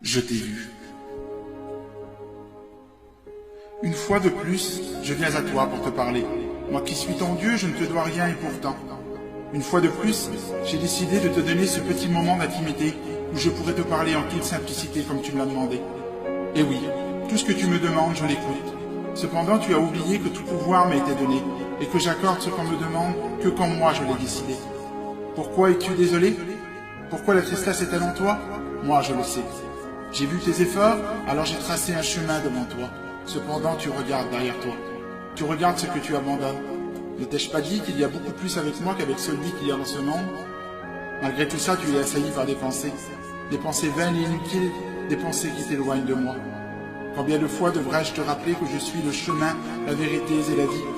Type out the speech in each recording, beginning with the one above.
Je t'ai vu. Une fois de plus, je viens à toi pour te parler. Moi qui suis ton Dieu, je ne te dois rien et pourtant. Une fois de plus, j'ai décidé de te donner ce petit moment d'intimité où je pourrais te parler en toute simplicité comme tu me l'as demandé. Et oui, tout ce que tu me demandes, je l'écoute. Cependant, tu as oublié que tout pouvoir m'a été donné et que j'accorde ce qu'on me demande que quand moi je l'ai décidé. Pourquoi es-tu désolé? Pourquoi la tristesse est-elle en toi? Moi, je le sais. J'ai vu tes efforts, alors j'ai tracé un chemin devant toi. Cependant, tu regardes derrière toi. Tu regardes ce que tu abandonnes. Ne t'ai-je pas dit qu'il y a beaucoup plus avec moi qu'avec celui qu'il y a dans ce monde? Malgré tout ça, tu es assailli par des pensées vaines et inutiles, des pensées qui t'éloignent de moi. Combien de fois devrais-je te rappeler que je suis le chemin, la vérité et la vie?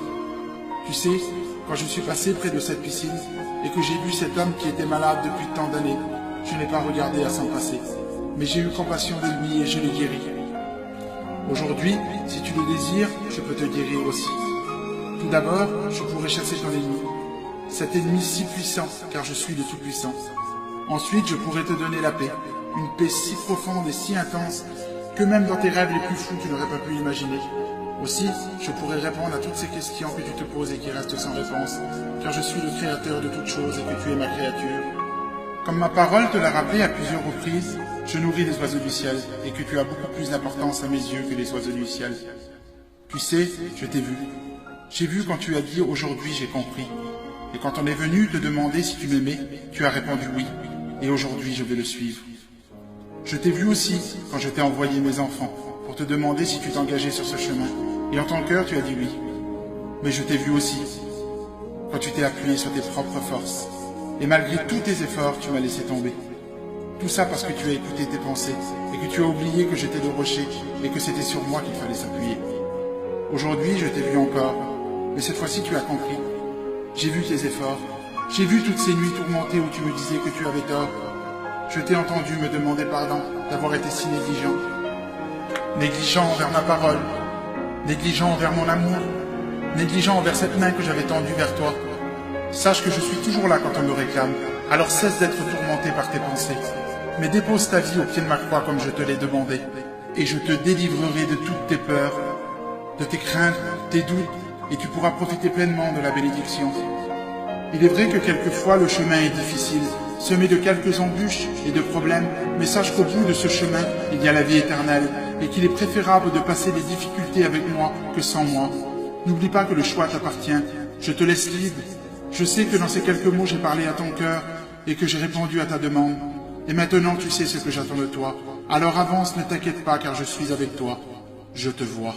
Tu sais, quand je suis passé près de cette piscine et que j'ai vu cet homme qui était malade depuis tant d'années, je n'ai pas regardé à s'en passer, mais j'ai eu compassion de lui et je l'ai guéri. Aujourd'hui, si tu le désires, je peux te guérir aussi. Tout d'abord, je pourrais chasser ton ennemi, cet ennemi si puissant, car je suis le Tout-Puissant. Ensuite, je pourrais te donner la paix, une paix si profonde et si intense que même dans tes rêves les plus fous, tu n'aurais pas pu imaginer. Aussi, je pourrais répondre à toutes ces questions que tu te poses et qui restent sans réponse, car je suis le créateur de toutes choses et que tu es ma créature. Comme ma parole te l'a rappelé à plusieurs reprises, je nourris les oiseaux du ciel et que tu as beaucoup plus d'importance à mes yeux que les oiseaux du ciel. Tu sais, je t'ai vu. J'ai vu quand tu as dit « aujourd'hui j'ai compris ». Et quand on est venu te demander si tu m'aimais, tu as répondu « oui ». Et aujourd'hui je vais le suivre. Je t'ai vu aussi quand je t'ai envoyé mes enfants pour te demander si tu t'engageais sur ce chemin. Et en ton cœur tu as dit « oui ». Mais je t'ai vu aussi quand tu t'es appuyé sur tes propres forces. Et malgré tous tes efforts, tu m'as laissé tomber. Tout ça parce que tu as écouté tes pensées et que tu as oublié que j'étais le rocher et que c'était sur moi qu'il fallait s'appuyer. Aujourd'hui, je t'ai vu encore, mais cette fois-ci tu as compris. J'ai vu tes efforts, j'ai vu toutes ces nuits tourmentées où tu me disais que tu avais tort. Je t'ai entendu me demander pardon d'avoir été si négligent. Négligent envers ma parole, négligent envers mon amour, négligent envers cette main que j'avais tendue vers toi. Sache que je suis toujours là quand on me réclame, alors cesse d'être tourmenté par tes pensées. Mais dépose ta vie au pied de ma croix comme je te l'ai demandé, et je te délivrerai de toutes tes peurs, de tes craintes, tes doutes, et tu pourras profiter pleinement de la bénédiction. Il est vrai que quelquefois le chemin est difficile, semé de quelques embûches et de problèmes, mais sache qu'au bout de ce chemin, il y a la vie éternelle, et qu'il est préférable de passer des difficultés avec moi que sans moi. N'oublie pas que le choix t'appartient, je te laisse libre. Je sais que dans ces quelques mots, j'ai parlé à ton cœur et que j'ai répondu à ta demande. Et maintenant, tu sais ce que j'attends de toi. Alors avance, ne t'inquiète pas, car je suis avec toi. Je te vois.